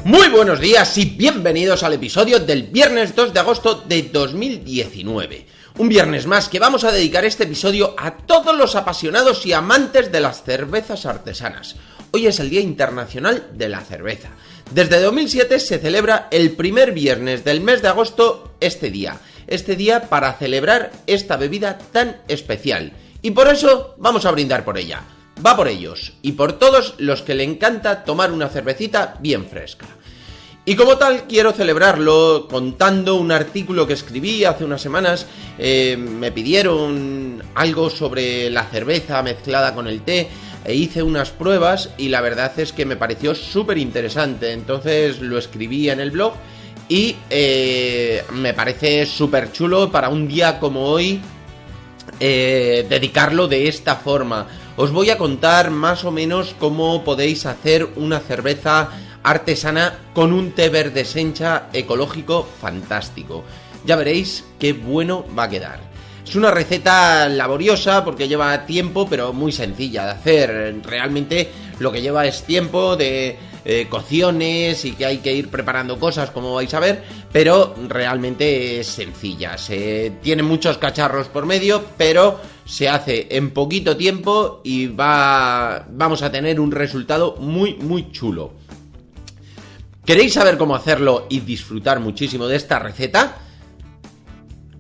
Muy buenos días y bienvenidos al episodio del viernes 2 de agosto de 2019. Un viernes más que vamos a dedicar este episodio a todos los apasionados y amantes de las cervezas artesanas. Hoy es el Día Internacional de la Cerveza. Desde 2007 se celebra el primer viernes del mes de agosto este día para celebrar esta bebida tan especial. Y por eso vamos a brindar por ella. Va por ellos y por todos los que le encanta tomar una cervecita bien fresca. Y como tal quiero celebrarlo contando un artículo que escribí hace unas semanas. Me pidieron algo sobre la cerveza mezclada con el té e hice unas pruebas y la verdad es que me pareció súper interesante. Entonces lo escribí en el blog y me parece súper chulo para un día como hoy dedicarlo de esta forma. Os voy a contar más o menos cómo podéis hacer una cerveza artesana con un té verde sencha ecológico fantástico. Ya veréis qué bueno va a quedar. Es una receta laboriosa porque lleva tiempo, pero muy sencilla de hacer. Realmente lo que lleva es tiempo de cocciones y que hay que ir preparando cosas, como vais a ver, pero realmente es sencilla. Tiene muchos cacharros por medio, pero se hace en poquito tiempo y vamos a tener un resultado muy chulo. ¿Queréis saber cómo hacerlo y disfrutar muchísimo de esta receta?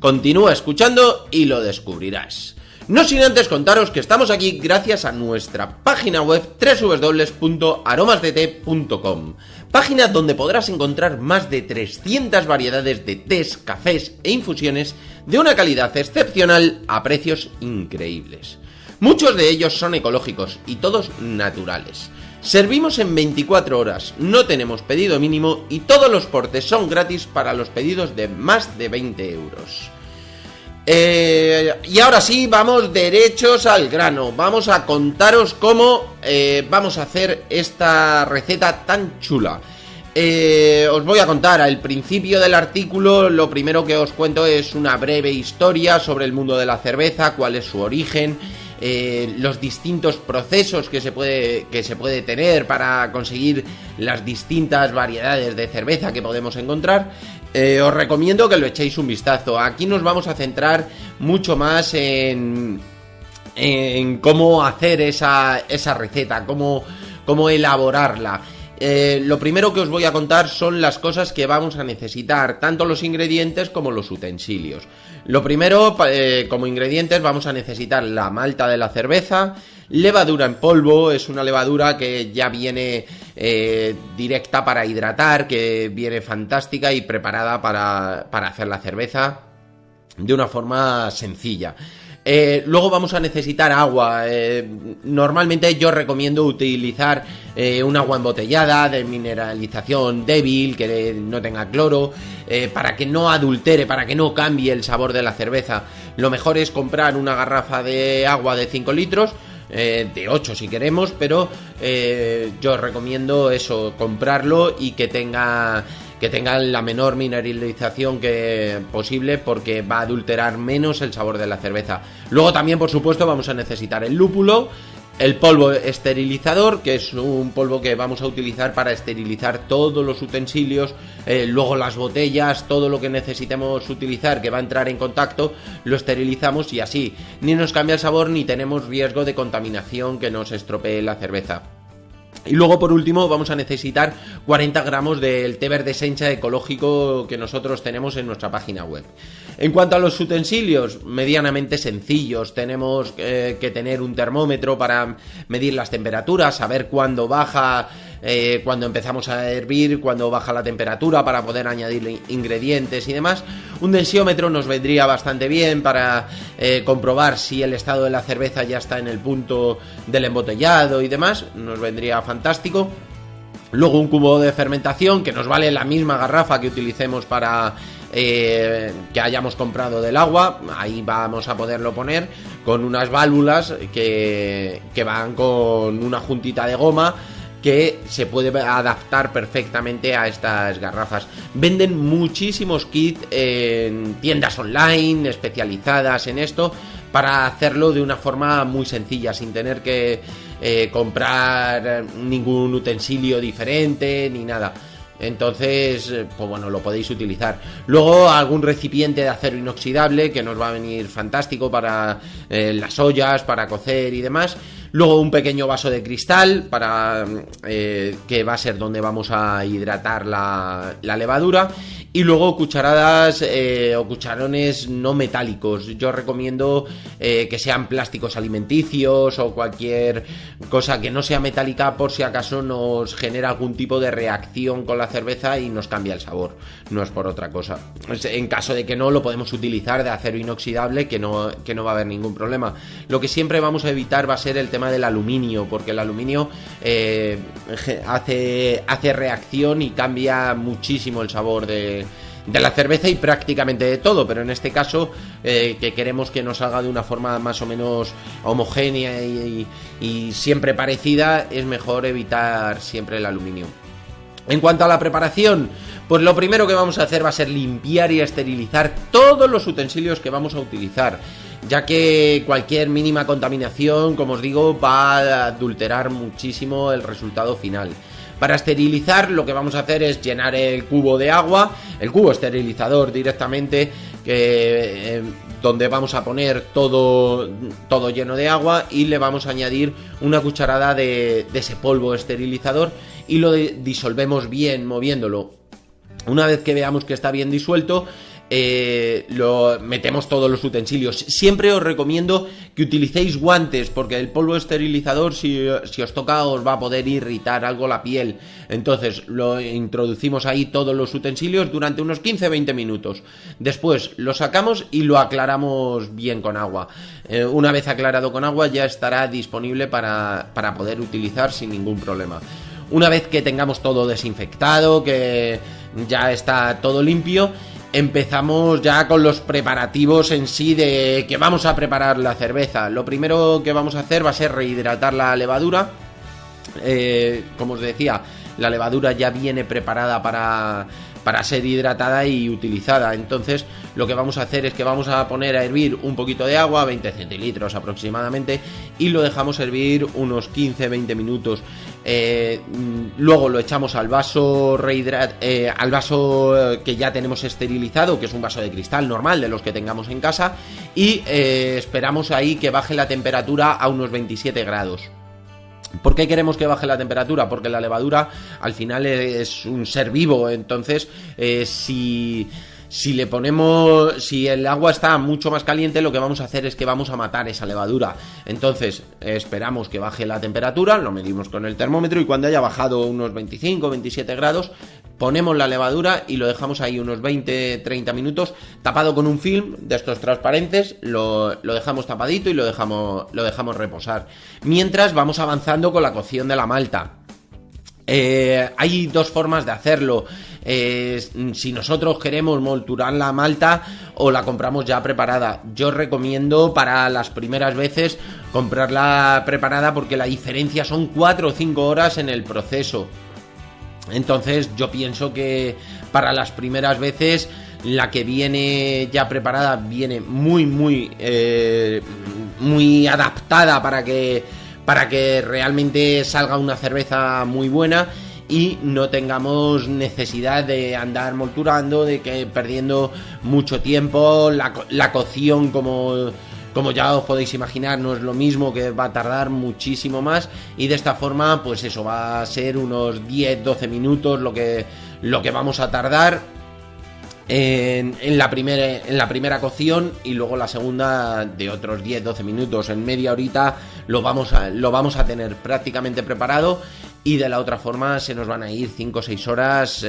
Continúa escuchando y lo descubrirás. No sin antes contaros que estamos aquí gracias a nuestra página web www.aromasdete.com, página donde podrás encontrar más de 300 variedades de tés, cafés e infusiones de una calidad excepcional a precios increíbles. Muchos de ellos son ecológicos y todos naturales. Servimos en 24 horas, no tenemos pedido mínimo y todos los portes son gratis para los pedidos de más de 20 euros. Y ahora sí, vamos derechos al grano. Vamos a contaros cómo vamos a hacer esta receta tan chula. Os voy a contar al principio del artículo. Lo primero que os cuento es una breve historia sobre el mundo de la cerveza, cuál es su origen, los distintos procesos que se puede tener para conseguir las distintas variedades de cerveza que podemos encontrar. Os recomiendo que lo echéis un vistazo. Aquí nos vamos a centrar mucho más en cómo hacer esa receta, cómo elaborarla. Lo primero que os voy a contar son las cosas que vamos a necesitar, tanto los ingredientes como los utensilios. Lo primero, como ingredientes, vamos a necesitar la malta de la cerveza, levadura en polvo, es una levadura que ya viene directa para hidratar, que viene fantástica y preparada para hacer la cerveza de una forma sencilla. Luego vamos a necesitar agua. Normalmente yo recomiendo utilizar un agua embotellada de mineralización débil, que no tenga cloro, para que no adultere, para que no cambie el sabor de la cerveza. Lo mejor es comprar una garrafa de agua de 5 litros, de 8 si queremos, pero yo recomiendo eso, comprarlo y que tenga la menor mineralización que posible, porque va a adulterar menos el sabor de la cerveza. Luego también, por supuesto, vamos a necesitar el lúpulo, el polvo esterilizador, que es un polvo que vamos a utilizar para esterilizar todos los utensilios, luego las botellas, todo lo que necesitemos utilizar que va a entrar en contacto, lo esterilizamos y así ni nos cambia el sabor ni tenemos riesgo de contaminación que nos estropee la cerveza. Y luego, por último, vamos a necesitar 40 gramos del té verde sencha ecológico que nosotros tenemos en nuestra página web. En cuanto a los utensilios, medianamente sencillos. Tenemos que tener un termómetro para medir las temperaturas, saber cuándo baja, cuando empezamos a hervir, cuándo baja la temperatura para poder añadir ingredientes y demás. Un densiómetro nos vendría bastante bien para comprobar si el estado de la cerveza ya está en el punto del embotellado y demás. Nos vendría fantástico. Luego un cubo de fermentación, que nos vale la misma garrafa que utilicemos para que hayamos comprado del agua. Ahí vamos a poderlo poner con unas válvulas que van con una juntita de goma que se puede adaptar perfectamente a estas garrafas. Venden muchísimos kits en tiendas online especializadas en esto para hacerlo de una forma muy sencilla, sin tener que comprar ningún utensilio diferente ni nada. Entonces, pues bueno, lo podéis utilizar. Luego algún recipiente de acero inoxidable que nos va a venir fantástico para las ollas, para cocer y demás. Luego un pequeño vaso de cristal para que va a ser donde vamos a hidratar la levadura. Y luego cucharadas o cucharones no metálicos. Yo recomiendo que sean plásticos alimenticios o cualquier cosa que no sea metálica, por si acaso nos genera algún tipo de reacción con la cerveza y nos cambia el sabor. No es por otra cosa. En caso de que no, lo podemos utilizar de acero inoxidable, que no va a haber ningún problema. Lo que siempre vamos a evitar va a ser el tema del aluminio, porque el aluminio hace reacción y cambia muchísimo el sabor de la cerveza y prácticamente de todo, pero en este caso que queremos que nos salga de una forma más o menos homogénea y siempre parecida, es mejor evitar siempre el aluminio. En cuanto a la preparación, pues lo primero que vamos a hacer va a ser limpiar y esterilizar todos los utensilios que vamos a utilizar, ya que cualquier mínima contaminación, como os digo, va a adulterar muchísimo el resultado final. Para esterilizar, lo que vamos a hacer es llenar el cubo de agua, el cubo esterilizador directamente, donde vamos a poner todo lleno de agua, y le vamos a añadir una cucharada de ese polvo esterilizador y lo disolvemos bien moviéndolo. Una vez que veamos que está bien disuelto, lo metemos todos los utensilios. Siempre os recomiendo que utilicéis guantes, porque el polvo esterilizador, si os toca, os va a poder irritar algo la piel. Entonces lo introducimos ahí todos los utensilios durante unos 15-20 minutos. Después lo sacamos y lo aclaramos bien con agua. Una vez aclarado con agua, ya estará disponible para poder utilizar sin ningún problema. Una vez que tengamos todo desinfectado, que ya está todo limpio, empezamos ya con los preparativos en sí de que vamos a preparar la cerveza. Lo primero que vamos a hacer va a ser rehidratar la levadura. Como os decía, la levadura ya viene preparada para ser hidratada y utilizada. Entonces lo que vamos a hacer es que vamos a poner a hervir un poquito de agua, 20 centilitros aproximadamente, y lo dejamos hervir unos 15-20 minutos. Luego lo echamos al vaso al vaso que ya tenemos esterilizado, que es un vaso de cristal normal de los que tengamos en casa, y esperamos ahí que baje la temperatura a unos 27 grados. ¿Por qué queremos que baje la temperatura? Porque la levadura al final es un ser vivo, entonces si el agua está mucho más caliente, lo que vamos a hacer es que vamos a matar esa levadura. Entonces esperamos que baje la temperatura, lo medimos con el termómetro, y cuando haya bajado unos 25-27 grados, ponemos la levadura y lo dejamos ahí unos 20-30 minutos tapado con un film de estos transparentes. Lo dejamos tapadito y lo dejamos reposar. Mientras vamos avanzando con la cocción de la malta. Hay dos formas de hacerlo. Si nosotros queremos molturar la malta o la compramos ya preparada, yo recomiendo para las primeras veces comprarla preparada, porque la diferencia son 4 o 5 horas en el proceso. Entonces yo pienso que para las primeras veces la que viene ya preparada viene muy adaptada para que realmente salga una cerveza muy buena y no tengamos necesidad de andar molturando, de que perdiendo mucho tiempo. La cocción, como ya os podéis imaginar, no es lo mismo, que va a tardar muchísimo más, y de esta forma pues eso va a ser unos 10-12 minutos lo que vamos a tardar en la primera cocción, y luego la segunda de otros 10-12 minutos. En media horita lo vamos a tener prácticamente preparado, y de la otra forma se nos van a ir 5 o 6 horas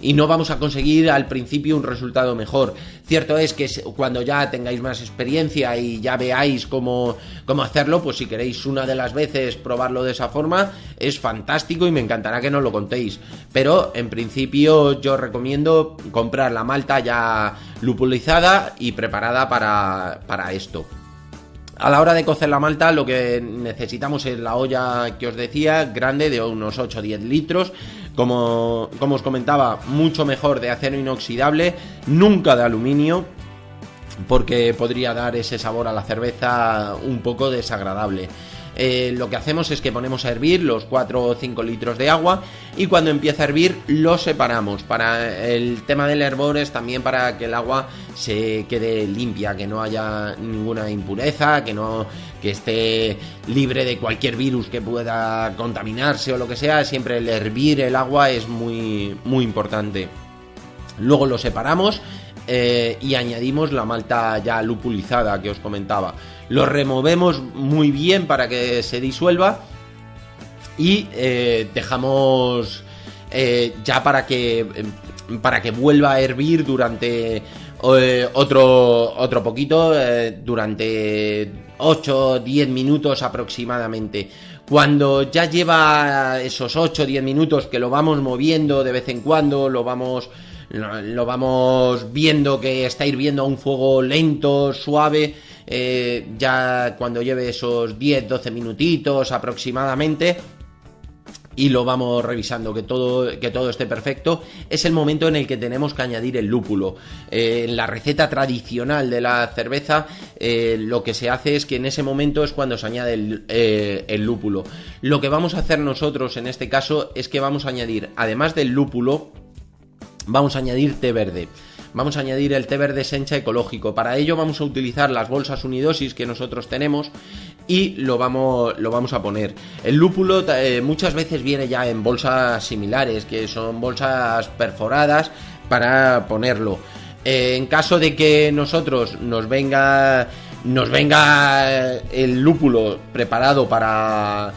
y no vamos a conseguir al principio un resultado mejor. Cierto es que cuando ya tengáis más experiencia y ya veáis cómo hacerlo, pues si queréis una de las veces probarlo de esa forma, es fantástico y me encantará que nos lo contéis. Pero en principio yo recomiendo comprar la malta ya lupulizada y preparada para esto. A la hora de cocer la malta, lo que necesitamos es la olla que os decía, grande, de unos 8-10 litros. Como os comentaba, mucho mejor de acero inoxidable, nunca de aluminio, porque podría dar ese sabor a la cerveza un poco desagradable. Lo que hacemos es que ponemos a hervir los 4 o 5 litros de agua y cuando empieza a hervir lo separamos. Para el tema del hervor es también para que el agua se quede limpia, que no haya ninguna impureza, que esté libre de cualquier virus que pueda contaminarse o lo que sea. Siempre el hervir el agua es muy, muy importante. Luego lo separamos y añadimos la malta ya lupulizada que os comentaba. Lo removemos muy bien para que se disuelva y dejamos ya para que vuelva a hervir durante otro poquito, durante 8 o 10 minutos aproximadamente. Cuando ya lleva esos 8 o 10 minutos que lo vamos moviendo de vez en cuando, lo vamos viendo que está hirviendo a un fuego lento, suave, ya cuando lleve esos 10-12 minutitos aproximadamente y lo vamos revisando que todo esté perfecto, es el momento en el que tenemos que añadir el lúpulo. En la receta tradicional de la cerveza lo que se hace es que en ese momento es cuando se añade el lúpulo. Lo que vamos a hacer nosotros en este caso es que vamos a añadir, además del lúpulo, vamos a añadir té verde. Vamos a añadir el té verde Sencha ecológico. Para ello vamos a utilizar las bolsas unidosis que nosotros tenemos y lo vamos a poner. El lúpulo muchas veces viene ya en bolsas similares, que son bolsas perforadas para ponerlo. En caso de que nosotros nos venga el lúpulo preparado para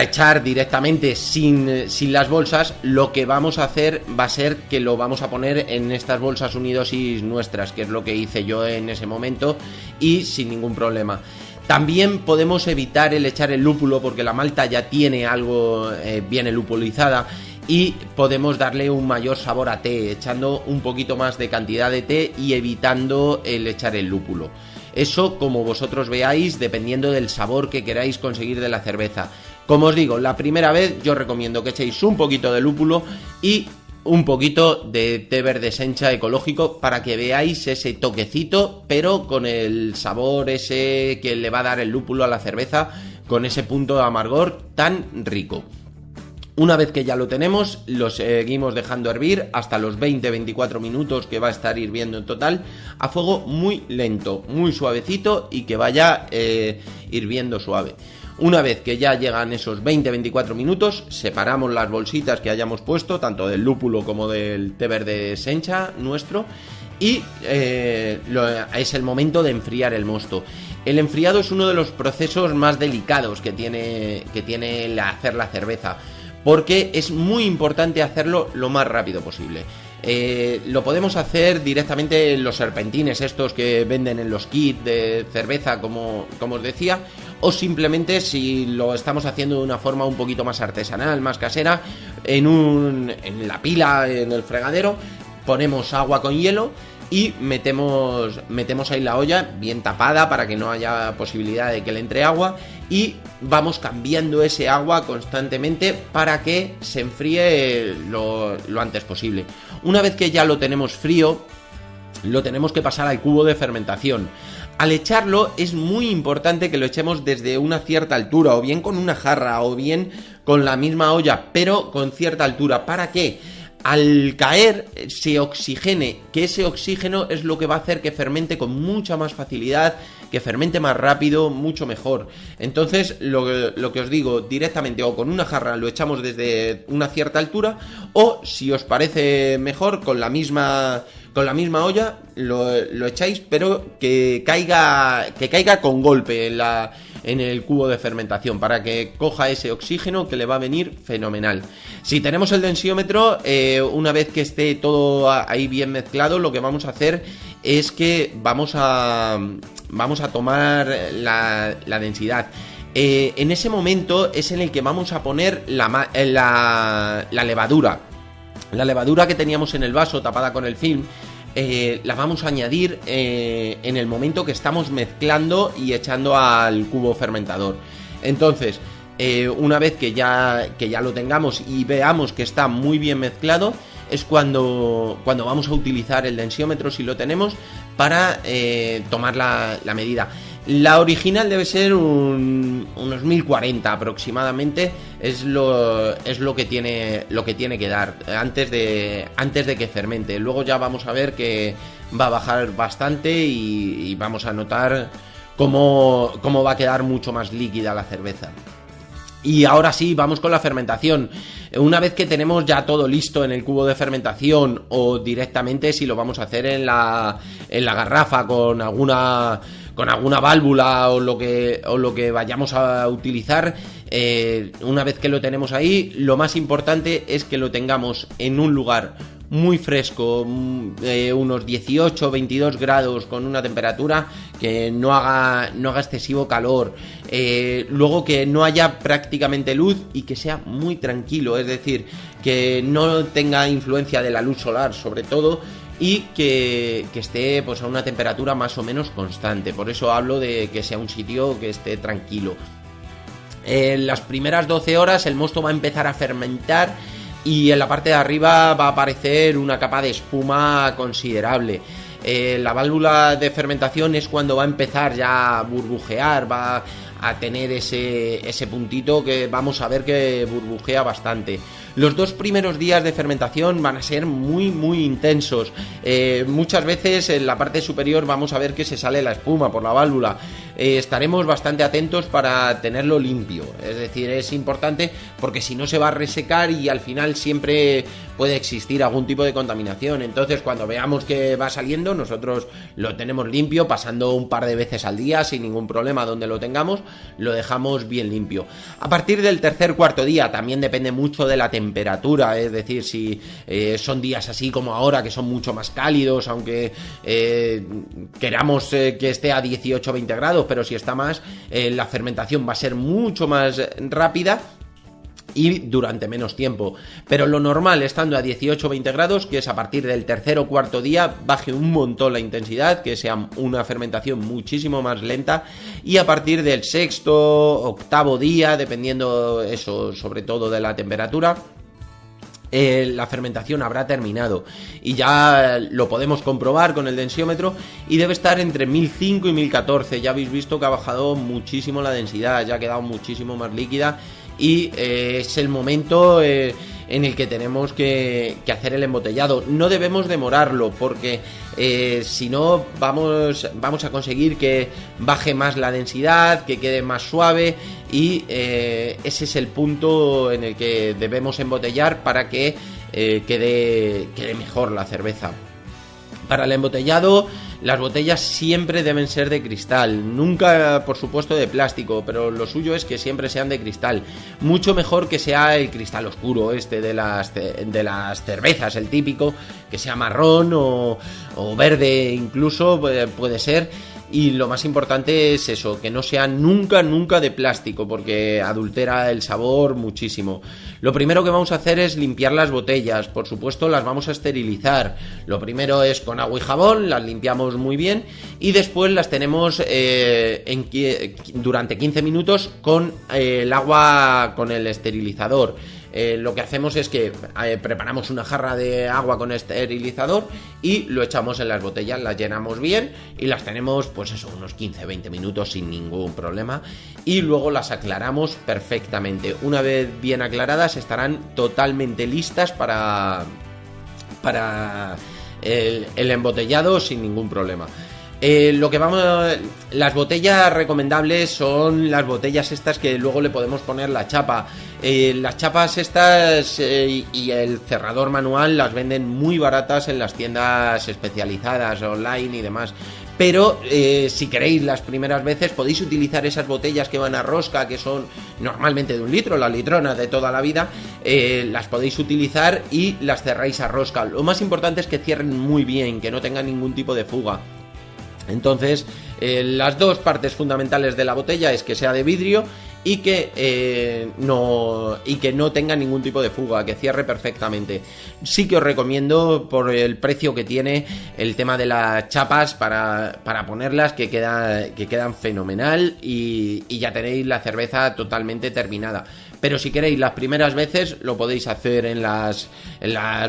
echar directamente sin las bolsas, lo que vamos a hacer va a ser que lo vamos a poner en estas bolsas unidosis nuestras, que es lo que hice yo en ese momento y sin ningún problema. También podemos evitar el echar el lúpulo porque la malta ya tiene algo bien lupulizada y podemos darle un mayor sabor a té, echando un poquito más de cantidad de té y evitando el echar el lúpulo. Eso como vosotros veáis, dependiendo del sabor que queráis conseguir de la cerveza. Como os digo, la primera vez yo recomiendo que echéis un poquito de lúpulo y un poquito de té verde Sencha ecológico para que veáis ese toquecito, pero con el sabor ese que le va a dar el lúpulo a la cerveza, con ese punto de amargor tan rico. Una vez que ya lo tenemos, lo seguimos dejando hervir hasta los 20-24 minutos que va a estar hirviendo en total, a fuego muy lento, muy suavecito y que vaya hirviendo suave. Una vez que ya llegan esos 20-24 minutos, separamos las bolsitas que hayamos puesto, tanto del lúpulo como del té verde Sencha nuestro, y es el momento de enfriar el mosto. El enfriado es uno de los procesos más delicados que tiene el hacer la cerveza, porque es muy importante hacerlo lo más rápido posible. Lo podemos hacer directamente en los serpentines estos que venden en los kits de cerveza, como os decía, o simplemente si lo estamos haciendo de una forma un poquito más artesanal, más casera, en la pila, en el fregadero, ponemos agua con hielo y metemos ahí la olla bien tapada para que no haya posibilidad de que le entre agua y vamos cambiando ese agua constantemente para que se enfríe lo antes posible. Una vez que ya lo tenemos frío, lo tenemos que pasar al cubo de fermentación. Al echarlo es muy importante que lo echemos desde una cierta altura, o bien con una jarra, o bien con la misma olla, pero con cierta altura. ¿Para qué? Al caer se oxigene, que ese oxígeno es lo que va a hacer que fermente con mucha más facilidad, que fermente más rápido, mucho mejor. Entonces, lo que os digo, directamente o con una jarra lo echamos desde una cierta altura, o si os parece mejor, con la misma olla lo echáis, pero que caiga con golpe en el cubo de fermentación para que coja ese oxígeno que le va a venir fenomenal. Si tenemos el densiómetro, una vez que esté todo ahí bien mezclado, lo que vamos a hacer es que vamos a tomar la densidad. En ese momento es en el que vamos a poner la levadura. La levadura que teníamos en el vaso tapada con el film, la vamos a añadir en el momento que estamos mezclando y echando al cubo fermentador. Entonces, una vez que ya lo tengamos y veamos que está muy bien mezclado, es cuando vamos a utilizar el densiómetro, si lo tenemos, para tomar la medida. La original debe ser unos 1040 aproximadamente, es lo que tiene que dar antes de que fermente. Luego ya vamos a ver que va a bajar bastante y vamos a notar cómo va a quedar mucho más líquida la cerveza. Y ahora sí, vamos con la fermentación. Una vez que tenemos ya todo listo en el cubo de fermentación, o directamente si lo vamos a hacer en la garrafa con alguna válvula o lo que vayamos a utilizar, una vez que lo tenemos ahí, lo más importante es que lo tengamos en un lugar muy fresco, unos 18 22 grados, con una temperatura que no haga excesivo calor, luego que no haya prácticamente luz y que sea muy tranquilo, es decir, que no tenga influencia de la luz solar sobre todo, y que esté pues a una temperatura más o menos constante. Por eso hablo de que sea un sitio que esté tranquilo. En las primeras 12 horas el mosto va a empezar a fermentar y en la parte de arriba va a aparecer una capa de espuma considerable. La válvula de fermentación es cuando va a empezar ya a burbujear, va a tener ese puntito que vamos a ver que burbujea bastante. Los 2 primeros días de fermentación van a ser muy muy intensos. Muchas veces en la parte superior vamos a ver que se sale la espuma por la válvula. Estaremos bastante atentos para tenerlo limpio, es decir, es importante porque si no se va a resecar y al final siempre puede existir algún tipo de contaminación. Entonces cuando veamos que va saliendo, nosotros lo tenemos limpio, pasando un par de veces al día sin ningún problema. Donde lo tengamos lo dejamos bien limpio. A partir del tercer-cuarto día también depende mucho de la temperatura, es decir, si son días así como ahora que son mucho más cálidos, aunque queramos que esté a 18-20 grados, pero si está más, la fermentación va a ser mucho más rápida y durante menos tiempo. Pero lo normal, estando a 18-20 grados, que es a partir del tercer o cuarto día, baje un montón la intensidad, que sea una fermentación muchísimo más lenta, y a partir del sexto, octavo día, dependiendo eso, sobre todo de la temperatura, la fermentación habrá terminado y ya lo podemos comprobar con el densiómetro y debe estar entre 1005 y 1014. Ya habéis visto que ha bajado muchísimo la densidad, ya ha quedado muchísimo más líquida y es el momento en el que tenemos que hacer el embotellado. No debemos demorarlo porque si no vamos a conseguir que baje más la densidad, que quede más suave y ese es el punto en el que debemos embotellar para que quede mejor la cerveza. Para el embotellado, las botellas siempre deben ser de cristal, nunca por supuesto de plástico, pero lo suyo es que siempre sean de cristal. Mucho mejor que sea el cristal oscuro de las cervezas, el típico, que sea marrón o verde incluso, puede ser. Y lo más importante es eso, que no sea nunca de plástico, porque adultera el sabor muchísimo. Lo primero que vamos a hacer es limpiar las botellas, por supuesto las vamos a esterilizar. Lo primero es con agua y jabón, las limpiamos muy bien y después las tenemos durante 15 minutos con el agua, con el esterilizador. Lo que hacemos es que preparamos una jarra de agua con esterilizador y lo echamos en las botellas, las llenamos bien y las tenemos pues eso, unos 15-20 minutos sin ningún problema y luego las aclaramos perfectamente. Una vez bien aclaradas estarán totalmente listas para el embotellado sin ningún problema. Las botellas recomendables son las botellas estas que luego le podemos poner la chapa. Las chapas estas y el cerrador manual las venden muy baratas en las tiendas especializadas online y demás. Pero si queréis las primeras veces podéis utilizar esas botellas que van a rosca, que son normalmente de 1 litro, las litronas de toda la vida. Las podéis utilizar y las cerráis a rosca. Lo más importante es que cierren muy bien, que no tengan ningún tipo de fuga. Entonces, las dos partes fundamentales de la botella es que sea de vidrio y que no tenga ningún tipo de fuga, que cierre perfectamente. Sí que os recomiendo, por el precio que tiene, el tema de las chapas para ponerlas, que quedan fenomenal y ya tenéis la cerveza totalmente terminada. Pero si queréis las primeras veces lo podéis hacer en las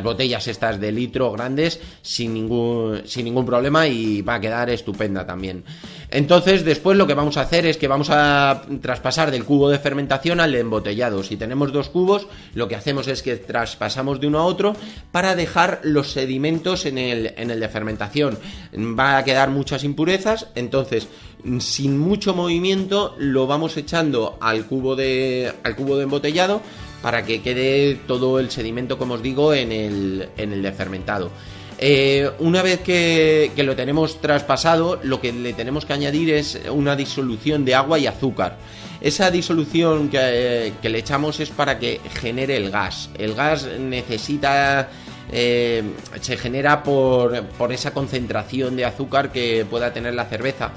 botellas estas de litro grandes sin ningún problema y va a quedar estupenda también. Entonces después lo que vamos a hacer es que vamos a traspasar del cubo de fermentación al de embotellado. Si tenemos 2 cubos, lo que hacemos es que traspasamos de uno a otro para dejar los sedimentos en el de fermentación. Va a quedar muchas impurezas, entonces sin mucho movimiento lo vamos echando al cubo de embotellado para que quede todo el sedimento, como os digo, en el de fermentado. Una vez que lo tenemos traspasado, lo que le tenemos que añadir es una disolución de agua y azúcar. Esa disolución que le echamos es para que genere el gas. El gas necesita... se genera por esa concentración de azúcar que pueda tener la cerveza,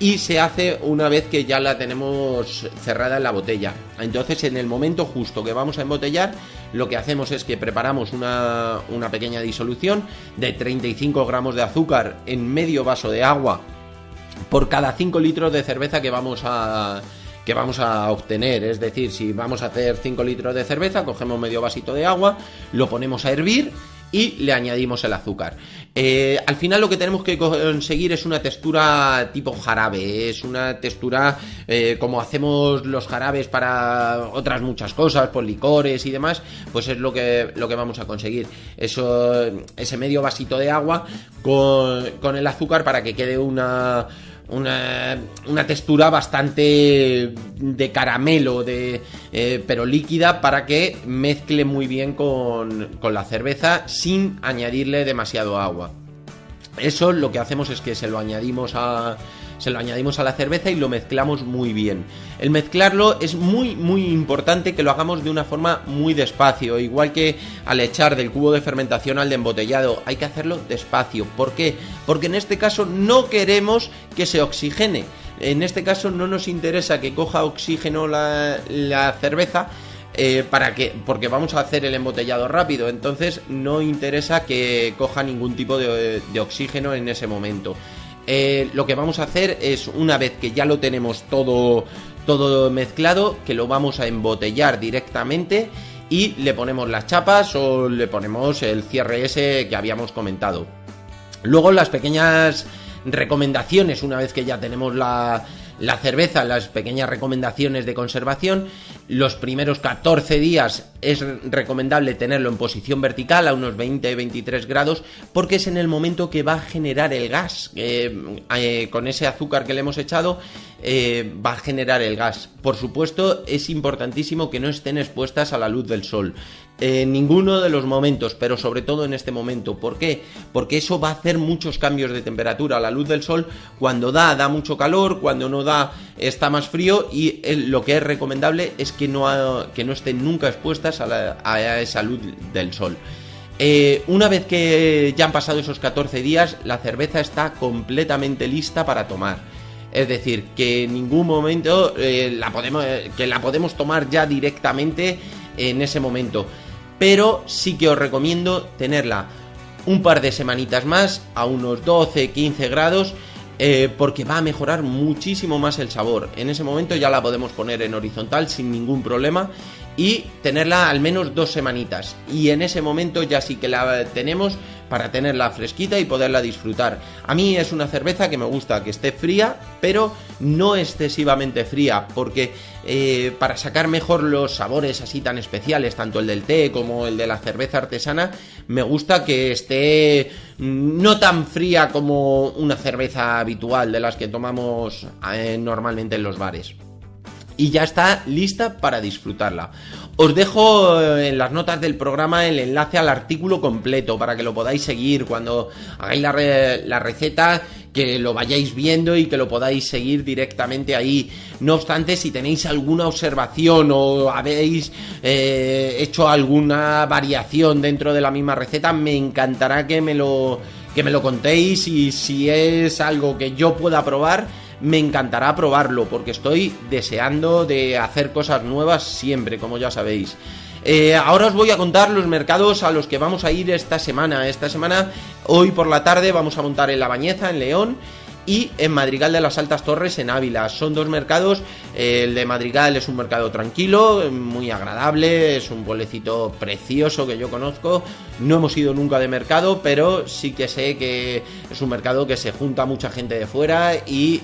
y se hace una vez que ya la tenemos cerrada en la botella. Entonces, en el momento justo que vamos a embotellar, lo que hacemos es que preparamos una pequeña disolución de 35 gramos de azúcar en medio vaso de agua por cada 5 litros de cerveza que vamos a obtener. Es decir, si vamos a hacer 5 litros de cerveza, cogemos medio vasito de agua, lo ponemos a hervir y le añadimos el azúcar. Al final lo que tenemos que conseguir es una textura tipo jarabe, es una textura como hacemos los jarabes para otras muchas cosas, por licores y demás, pues es lo que vamos a conseguir. Ese medio vasito de agua con el azúcar para que quede una textura bastante de caramelo, pero líquida, para que mezcle muy bien con la cerveza sin añadirle demasiado agua. Eso lo que hacemos es que se lo añadimos a la cerveza y lo mezclamos muy bien. El mezclarlo es muy muy importante que lo hagamos de una forma muy despacio, igual que al echar del cubo de fermentación al de embotellado, hay que hacerlo despacio. ¿Por qué? Porque en este caso no queremos que se oxigene. En este caso no nos interesa que coja oxígeno la cerveza, porque vamos a hacer el embotellado rápido, entonces no interesa que coja ningún tipo de oxígeno en ese momento. Lo que vamos a hacer es, una vez que ya lo tenemos todo mezclado, que lo vamos a embotellar directamente y le ponemos las chapas o le ponemos el cierre ese que habíamos comentado. Luego, las pequeñas recomendaciones, una vez que ya tenemos la cerveza, las pequeñas recomendaciones de conservación. Los primeros 14 días es recomendable tenerlo en posición vertical a unos 20-23 grados, porque es en el momento que va a generar el gas. Con ese azúcar que le hemos echado va a generar el gas. Por supuesto, es importantísimo que no estén expuestas a la luz del sol en ninguno de los momentos, pero sobre todo en este momento. ¿Por qué? Porque eso va a hacer muchos cambios de temperatura. La luz del sol, cuando da mucho calor, cuando no da está más frío, y lo que es recomendable es que no estén nunca expuestas a esa luz del sol. Una vez que ya han pasado esos 14 días, la cerveza está completamente lista para tomar. Es decir, que en ningún momento la podemos tomar ya directamente en ese momento. Pero sí que os recomiendo tenerla un par de semanitas más a unos 12-15 grados, porque va a mejorar muchísimo más el sabor. En ese momento ya la podemos poner en horizontal sin ningún problema y tenerla al menos 2 semanitas, y en ese momento ya sí que la tenemos para tenerla fresquita y poderla disfrutar. A mí es una cerveza que me gusta que esté fría, pero no excesivamente fría, porque para sacar mejor los sabores así tan especiales, tanto el del té como el de la cerveza artesana, me gusta que esté no tan fría como una cerveza habitual de las que tomamos normalmente en los bares. Y ya está lista para disfrutarla. Os dejo en las notas del programa el enlace al artículo completo para que lo podáis seguir cuando hagáis la receta, que lo vayáis viendo y que lo podáis seguir directamente ahí. No obstante, si tenéis alguna observación o habéis hecho alguna variación dentro de la misma receta, me encantará que me lo contéis, y si es algo que yo pueda probar, me encantará probarlo, porque estoy deseando de hacer cosas nuevas siempre, como ya sabéis. Ahora os voy a contar los mercados a los que vamos a ir esta semana. Esta semana, hoy por la tarde, vamos a montar en La Bañeza, en León, y en Madrigal de las Altas Torres en Ávila. Son dos mercados. El de Madrigal es un mercado tranquilo, muy agradable, es un pueblecito precioso que yo conozco. No hemos ido nunca de mercado, pero sí que sé que es un mercado que se junta mucha gente de fuera y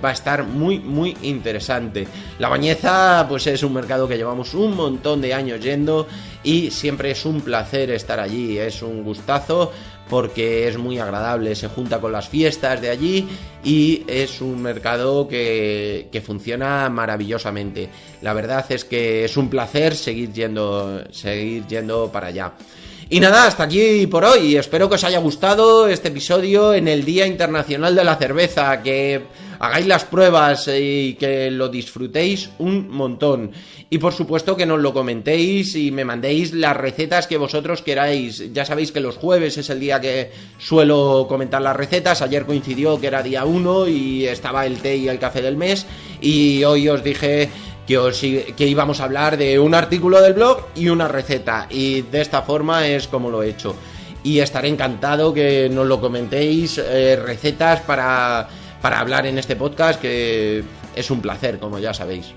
va a estar muy muy interesante. La Bañeza pues es un mercado que llevamos un montón de años yendo y siempre es un placer estar allí, es un gustazo porque es muy agradable, se junta con las fiestas de allí y es un mercado que funciona maravillosamente. La verdad es que es un placer seguir yendo para allá. Y nada, hasta aquí por hoy. Espero que os haya gustado este episodio en el Día Internacional de la Cerveza, que hagáis las pruebas y que lo disfrutéis un montón. Y por supuesto que nos lo comentéis y me mandéis las recetas que vosotros queráis. Ya sabéis que los jueves es el día que suelo comentar las recetas. Ayer coincidió que era día 1 y estaba el té y el café del mes. Y hoy os dije que íbamos a hablar de un artículo del blog y una receta. Y de esta forma es como lo he hecho. Y estaré encantado que nos lo comentéis, recetas para hablar en este podcast, que es un placer, como ya sabéis.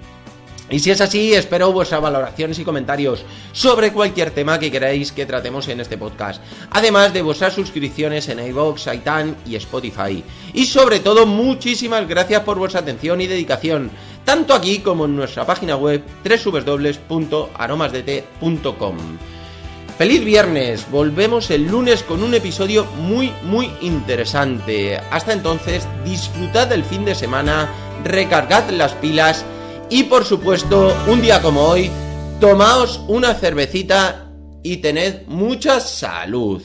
Y si es así, espero vuestras valoraciones y comentarios sobre cualquier tema que queráis que tratemos en este podcast. Además de vuestras suscripciones en iVoox, iTunes y Spotify. Y sobre todo, muchísimas gracias por vuestra atención y dedicación, tanto aquí como en nuestra página web www.aromasdete.com. ¡Feliz viernes! Volvemos el lunes con un episodio muy muy interesante. Hasta entonces, disfrutad del fin de semana, recargad las pilas y por supuesto, un día como hoy, tomaos una cervecita y tened mucha salud.